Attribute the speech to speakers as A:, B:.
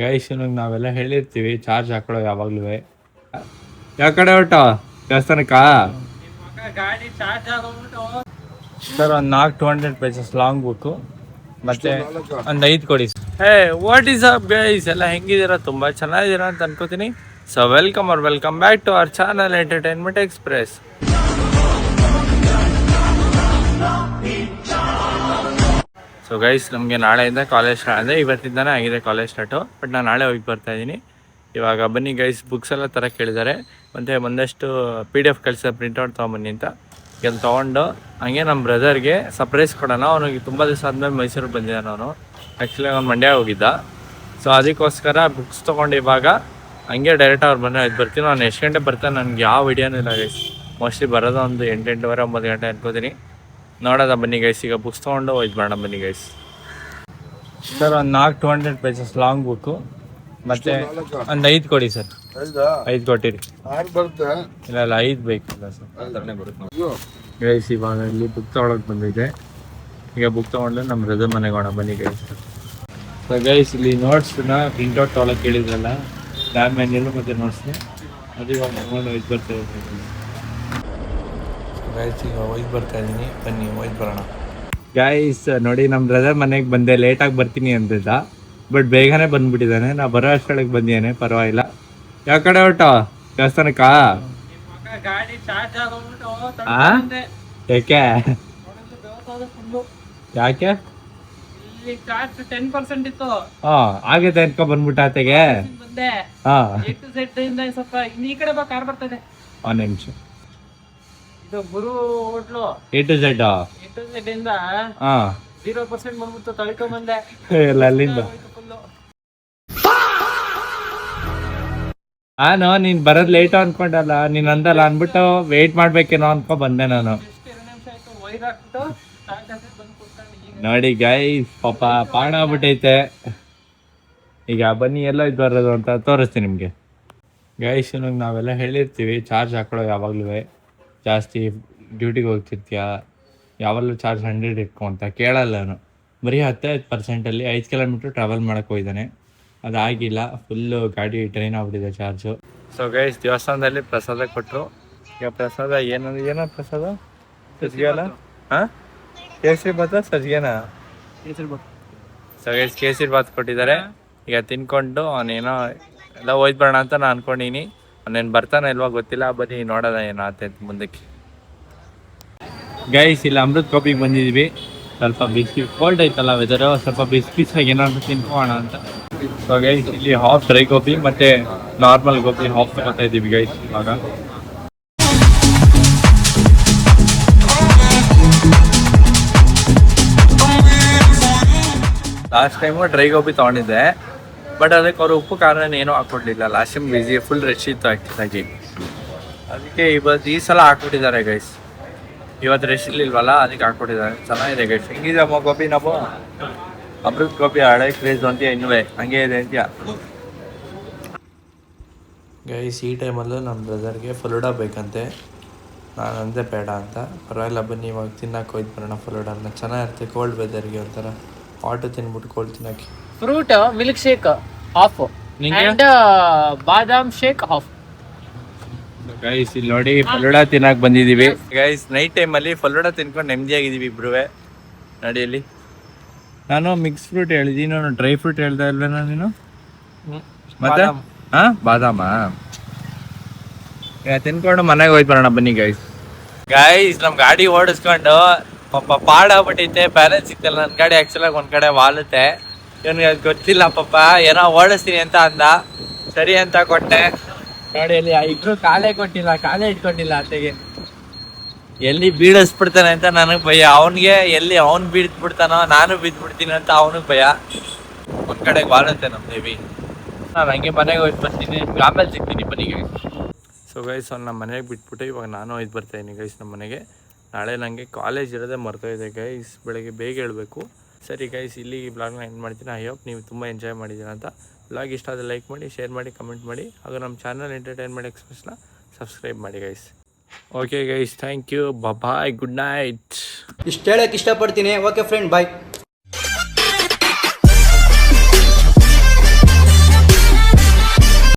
A: Guys ನಾವೆಲ್ಲ ಹೇಳಿರ್ತೀವಿ charge ಹಾಕೊಳ್ಳೋ ಯಾವಾಗ್ಲೂ. ಯಾವ ಕಡೆ ಹೊರಟ ದೇವಸ್ಥಾನಕ್ಕ ಸರ್? ಒಂದು 200 ಪೇಜಸ್ ಲಾಂಗ್ ಬುಕ್ ಮತ್ತೆ ಒಂದು 5 ಕೊಡಿ. Hey what is up guys, ಎಲ್ಲ ಹೆಂಗಿದ್ದೀರಾ? ತುಂಬ ಚೆನ್ನಾಗಿದ್ದೀರಾ ಅಂತ ಅನ್ಕೋತೀನಿ. So welcome back to our channel entertainment express. So guys, ನಮಗೆ ನಾಳೆಯಿಂದ ಕಾಲೇಜ್ ಸ್ಟಾರ್ಟ್ ಅಂದರೆ ಇವತ್ತಿಂದನೇ ಆಗಿದೆ ಕಾಲೇಜ್ ಸ್ಟಾರ್ಟು. ಬಟ್ ನಾನು ನಾಳೆ ಹೋಗಿ ಬರ್ತಾ ಇದ್ದೀನಿ. ಇವಾಗ ಬನ್ನಿ ಗೈಸ್, ಬುಕ್ಸ್ ಎಲ್ಲ ಥರ ಕೇಳಿದ್ದಾರೆ. ಮತ್ತು ಒಂದಷ್ಟು PDF ಕಳಿಸಿದ ಪ್ರಿಂಟ್ಔಟ್ ತೊಗೊಂಬನ್ನಿ ಅಂತ. ಇಲ್ಲಿ ತೊಗೊಂಡು ಹಂಗೆ ನಮ್ಮ ಬ್ರದರ್ಗೆ ಸರ್ಪ್ರೈಸ್ ಕೊಡೋಣ. ಅವನಿಗೆ ತುಂಬ ದಿವಸ ಆದಮೇಲೆ ಮೈಸೂರಿಗೆ ಬಂದಿದ್ದಾನೆ. ಅವನು ಆ್ಯಕ್ಚುಲಿ ಅವ್ನು ಮಂಡ್ಯ ಹೋಗಿದ್ದ. ಸೊ ಅದಕ್ಕೋಸ್ಕರ ಬುಕ್ಸ್ ತೊಗೊಂಡು ಇವಾಗ ಹಂಗೆ ಡೈರೆಕ್ಟ್ ಅವ್ರು ಬಂದರೆ ಇದು ಬರ್ತೀನಿ. ನಾನು ಎಷ್ಟು ಗಂಟೆ ಬರ್ತಾನೆ ನನಗೆ ಯಾವ ವಿಡಿಯೋನೂ ಇಲ್ಲ ಗೈಸ್. ಮೋಸ್ಟ್ಲಿ ಬರೋದು ಒಂದು 8-8:30 9 ಗಂಟೆ ಅನ್ಕೋತೀನಿ. ನೋಡೋದ ಬನ್ನಿ ಗೈಸ್. ಈಗ ಬುಕ್ಸ್ ತೊಗೊಂಡು ಇದು ಮಾಡೋಣ ಬನ್ನಿ ಗೈಸ್. ಸರ್ ಒಂದು 200 ಪೇಜಸ್ ಲಾಂಗ್ ಬುಕ್ಕು ಮತ್ತು ಒಂದು 5 ಕೊಡಿ ಸರ್. 5 ಕೊಟ್ಟಿರಿ. ಇಲ್ಲ 5 ಬೇಕಿಲ್ಲ ಸರ್. ಗೈಸ್ ಇವಾಗ ಇಲ್ಲಿ ಬುಕ್ ತೊಗೊಳಕ್ಕೆ ಬಂದಿದೆ. ಈಗ ಬುಕ್ ತೊಗೊಂಡು ನಮ್ಮ ಬ್ರದರ್ ಮನೆಗೆ ಹೋಗೋಣ ಬನ್ನಿ ಗೈಸ್. ಸೊ ಗೈಸ್, ಇಲ್ಲಿ ನೋಟ್ಸ್ನ ಪ್ರಿಂಟ್ಔಟ್ ತೊಗೊಳಕ್ಕೆ ಹೇಳಿದ್ರಲ್ಲ, ಲ್ಯಾಬ್ ಮ್ಯಾನ್ಯಲ್ಲು ಮತ್ತು ನೋಟ್ಸ್ನ ಅದು ಇವಾಗ ತೊಗೊಂಡು ಒಯ್ದು ಬರ್ತಾ ಇದ್ದೀನಿ ಗೈಸ್. ಈಗ ಒಯ್ದು ಬರ್ತಾ ಇದ್ದೀನಿ, ಬನ್ನಿ ಒಯ್ದು ಬರೋಣ ಗೈಸ್. ನೋಡಿ, ನಮ್ಮ ಬ್ರದರ್ ಮನೆಗೆ ಬಂದೆ, ಲೇಟಾಗಿ ಬರ್ತೀನಿ ಅಂತಿದ್ದ. ಬಟ್ ಬೇಗನೆ ಬಂದ್ಬಿಟ್ಟಿದ್ದಾನೆ. ನಾ ಬರೋ ಅಷ್ಟೊಳಗೆ ಬಂದಿದ್ದಾನೆ, ಪರವಾಗಿಲ್ಲ. ಯಾವ ಕಡೆ ಹೊರಟ ದೇವಸ್ಥಾನಕ್ಕ? ಯಾಕೆ ಯಾಕೆ? ಆಗೈತೆ ಅನ್ಕೊ ಬಂದ್ಬಿಟ್ಟ ಆತೆಗೆ. ಒಂದು ನಿಮಿಷ.
B: ಇದು ಗುರು ಹೋಟ್ಲು
A: A to Z
B: ಇಂದ 0% ಬಂದ್ಬಿಟ್ಟು ತಳ್ಕೊಂಬಂದೆ
A: ಎಲ್ಲ ಅಲ್ಲಿಂದ. ನೀನ್ ಬರೋದ್ ಲೇಟ್ ಅನ್ಕೊಂಡಲ್ಲ, ನೀನ್ ಅಂದಲ್ಲ ಅನ್ಬಿಟ್ಟು ವೇಟ್ ಮಾಡ್ಬೇಕೇನೋ ಅನ್ಕೊ ಬಂದೆ ನಾನು. ನೋಡಿ ಗೈಸ್, ಪಾಪ ಪಾಣ ಆಗ್ಬಿಟ್ಟೈತೆ. ಈಗ ಬನ್ನಿ ಎಲ್ಲ ಇದು ಬರೋದು ಅಂತ ತೋರಿಸ್ತೀನಿ ನಿಮ್ಗೆ. ಗೈಸ್ ನಾವೆಲ್ಲ ಹೇಳಿರ್ತೀವಿ ಚಾರ್ಜ್ ಹಾಕೊಳ್ಳೋ ಯಾವಾಗ್ಲೂ. ಜಾಸ್ತಿ ಡ್ಯೂಟಿಗೆ ಹೋಗ್ತಿರ್ತೀಯ, ಯಾವಾಗಲೂ ಚಾರ್ಜ್ 100 ಇಟ್ಕೊ ಅಂತ ಕೇಳಲ್ಲ. ನಾನು ಬರೀ 10% 5 ಕಿಲೋಮೀಟ್ರ್ ಟ್ರಾವೆಲ್ ಮಾಡೋಕ್ಕೆ ಹೋಗಿದ್ದಾನೆ. ಅದಾಗಿಲ್ಲ, ಫುಲ್ಲು ಗಾಡಿ ಟ್ರೈನ್ ಆಗ್ಬಿಟ್ಟಿದೆ ಚಾರ್ಜು. ಸೊ ಗೈಸ್, ದೇವಸ್ಥಾನದಲ್ಲಿ ಪ್ರಸಾದ ಕೊಟ್ಟರು. ಈಗ ಪ್ರಸಾದ ಏನೋ ಪ್ರಸಾದ ಸಜ್ಜಿಗೆ ಅಲ್ಲ? ಕೇಸರಿ ಭಾತ ಸಜ್ಜಿಗೆನಾ? ಸೊ ಗೈಸ್, ಕೇಸರಿ ಭಾತ್ ಕೊಟ್ಟಿದ್ದಾರೆ. ಈಗ ತಿನ್ಕೊಂಡು ಅವನೇನೋ ಎಲ್ಲ ಹೋಯ್ತು ಬರೋಣ ಅಂತ ನಾನು ಅನ್ಕೊಂಡಿನಿ. ಅವನೇನು ಬರ್ತಾನೆ ಇಲ್ವಾ ಗೊತ್ತಿಲ್ಲ. ಬನ್ನಿ ನೋಡೋದ ಏನೋ ಆತೈತೆ ಮುಂದಕ್ಕೆ. ಗೈಸ್, ಇಲ್ಲಿ ಅಮೃತ್ ಗೋಪಿಗೆ ಬಂದಿದ್ದೀವಿ. ಸ್ವಲ್ಪ ಬಿಸಿ ಕೋಲ್ಡ್ ಐತಲ್ಲ ವೆದರು, ಸ್ವಲ್ಪ ಬಿಸಿಯಾಗಿ ಏನಾದ್ರು ತಿನ್ಕೋಣ ಅಂತ. ಸೊ ಗೈಸ್, ಇಲ್ಲಿ ಹಾಫ್ ಡ್ರೈ ಗೋಪಿ ಮತ್ತು ನಾರ್ಮಲ್ ಗೋಪಿ ಹಾಫ್ ತಗೋತಾ ಇದ್ದೀವಿ ಗೈಸ್. ಇವಾಗ ಲಾಸ್ಟ್ ಟೈಮು ಡ್ರೈ ಗೋಪಿ ತೊಗೊಂಡಿದ್ದೆ, ಬಟ್ ಅದಕ್ಕೆ ಅವರು ಉಪ್ಪು ಖಾರ ಏನೂ ಹಾಕ್ಕೊಡ್ಲಿಲ್ಲ. ಲಾಸ್ಟ್ ಟೈಮ್ ಬಿಸಿ ಫುಲ್ ರಶ್ ಇತ್ತು ಆ್ಯಕ್ಚುಲಾಗಿ. ಅದಕ್ಕೆ ಈ ಸಲ ಹಾಕ್ಬಿಟ್ಟಿದ್ದಾರೆ ಗೈಸ್. ಇವತ್ತು ರಶ್ ಇರ್ಲಿಲ್ವಲ್ಲ, ಅದಕ್ಕೆ ಹಾಕ್ಬಿಟ್ಟಿದ್ದಾರೆ. ಚೆನ್ನಾಗಿದೆ ಗೈಸ್. ಹೆಂಗಿದೆ ಅಮ್ಮ ಗೋಪಿ? ನಾವು ಅಮೃತ್ ಗೋಪಿ ಹಳೆ ಕ್ರೇಜ್ ಅಂತೀಯ ಇನ್ನೂ ಹಂಗೆ ಇದೆ ಅಂತೀಯ ಗೈಸ್. ಈ ಟೈಮಲ್ಲೂ ನಮ್ಮ ಬ್ರದರ್ಗೆ ಫಲೂಡಾ ಬೇಕಂತೆ. ನಾನು ಅಂದೆ ಬೇಡ ಅಂತ. ಪರವಾಗಿಲ್ಲ ಬನ್ನಿ ಇವಾಗ ತಿನ್ನಕ್ಕೆ ಹೋಯ್ತು ಬರೋಣ ಫಲೂಡಾನ. ಚೆನ್ನಾಗಿರುತ್ತೆ ಕೋಲ್ಡ್ ವೆದರ್ಗೆ. ಒಂಥರ ಆಟೋ ತಿನ್ಬಿಟ್ಟು ಕೋಲ್ಡ್ ತಿನ್ನಕ್ಕೆ.
B: Fruit milk shake half and ಬಾದಾಮ್ ಶೇಕ್ ಹಾಫ್.
A: ಗೈಸ್ ಇಲ್ಲಿ ನೋಡಿ, ಫಲೂಡಾ ತಿನ್ನಕ್ಕೆ ಬಂದಿದ್ದೀವಿ ಗೈಸ್. ನೈಟ್ ಟೈಮಲ್ಲಿ ಫಲೂಡಾ ತಿನ್ಕೊಂಡು ನೆಮ್ಮದಿಯಾಗಿದ್ದೀವಿ ಇಬ್ರು. ನೋಡಿ ಇಲ್ಲಿ ನಾನು ಮಿಕ್ಸ್ ಫ್ರೂಟ್ ಹೇಳಿದ್ದೀನಿ, ನಾನು ಡ್ರೈ ಫ್ರೂಟ್ ಹೇಳ್ತಾ ಇಲ್ವೇನೋ ನೀನು? ಮತ್ತೆ ಬಾದಾಮ ತಿನ್ಕೊಂಡು ಮನೆಗೆ ಹೋಯ್ತು ಬರೋಣ ಬನ್ನಿ ಗೈಸ್. ಗೈಸ್, ನಮ್ಮ ಗಾಡಿ ಓಡಿಸ್ಕೊಂಡು ಪಾಪ ಪಾಡಾಗ್ಬಿಟ್ಟೈತೆ. ಬ್ಯಾಲೆನ್ಸ್ ಸಿಗ್ತಲ್ಲ ನನ್ನ ಗಾಡಿ. ಆ್ಯಕ್ಚುಲಾಗಿ ಒಂದು ಕಡೆ ವಾಲುತ್ತೆ. ಇವನಿಗೆ ಅದು ಗೊತ್ತಿಲ್ಲ ಪಾಪ. ಏನೋ ಓಡಿಸ್ತೀನಿ ಅಂತ ಅಂದ, ಸರಿ ಅಂತ ಕೊಟ್ಟೆ. ನೋಡಿ ಅಲ್ಲಿ ಇಬ್ರು ಕಾಲೇ ಇಟ್ಕೊಂಡಿಲ್ಲ ಅತ್ತೆಗೆ. ಎಲ್ಲಿ ಬೀಳಿಸ್ಬಿಡ್ತಾನೆ ಅಂತ ನನಗೆ ಭಯ. ಅವನಿಗೆ ಎಲ್ಲಿ ಅವ್ನು ಬೀಳ್ಬಿಡ್ತಾನೋ ನಾನು ಬಿದ್ದುಬಿಡ್ತೀನಿ ಅಂತ ಅವನಿಗೆ ಭಯ. ಒಂದು ಕಡೆಗೆ ವಾಲುತ್ತೆ ನಮ್ಮ ದೇವಿ. ನಾನು ಹಂಗೆ ಮನೆಗೆ ಹೋಯ್ತು ಬರ್ತೀನಿ, ಆಮೇಲೆ ಸಿಗ್ತೀನಿ ಬನ್ನಿ ಗೈಸ್. ಸೊ ಗೈಸ್, ಅವ್ನು ನಮ್ಮ ಮನೆಗೆ ಬಿಟ್ಬಿಟ್ಟು ಇವಾಗ ನಾನು ಹೋಯ್ತು ಬರ್ತಾಯಿದ್ದೀನಿ ಗೈಸ್ ನಮ್ಮ ಮನೆಗೆ. ನಾಳೆ ನನಗೆ ಕಾಲೇಜ್ ಇರೋದೇ ಮರ್ತೋಗಿದೆ ಗೈಸ್. ಬೆಳಗ್ಗೆ ಬೇಗ ಹೇಳಬೇಕು. ಸರಿ ಗೈಸ್, ಇಲ್ಲಿ ಈ ಬ್ಲಾಗ್ನ ಎಂಡ್ ಮಾಡ್ತೀನಿ. ಐ ಹೋಪ್ ನೀವು ತುಂಬ ಎಂಜಾಯ್ ಮಾಡಿದ್ದೀರ ಅಂತ. ಬ್ಲಾಗ್ ಇಷ್ಟ ಆದರೆ ಲೈಕ್ ಮಾಡಿ, ಶೇರ್ ಮಾಡಿ, ಕಮೆಂಟ್ ಮಾಡಿ. ಹಾಗೂ ನಮ್ಮ ಚಾನಲ್ ಎಂಟರ್ಟೈನ್ಮೆಂಟ್ ಎಕ್ಸ್ಪ್ರೆಸ್ನ ಸಬ್ಸ್ಕ್ರೈಬ್ ಮಾಡಿ guys. Okay guys, thank you, bye, good night.
C: ಇಷ್ಟು ಹೇಳಕ್ಕೆ ಇಷ್ಟಪಡ್ತೀನಿ. ಓಕೆ ಫ್ರೆಂಡ್, ಬಾಯ್.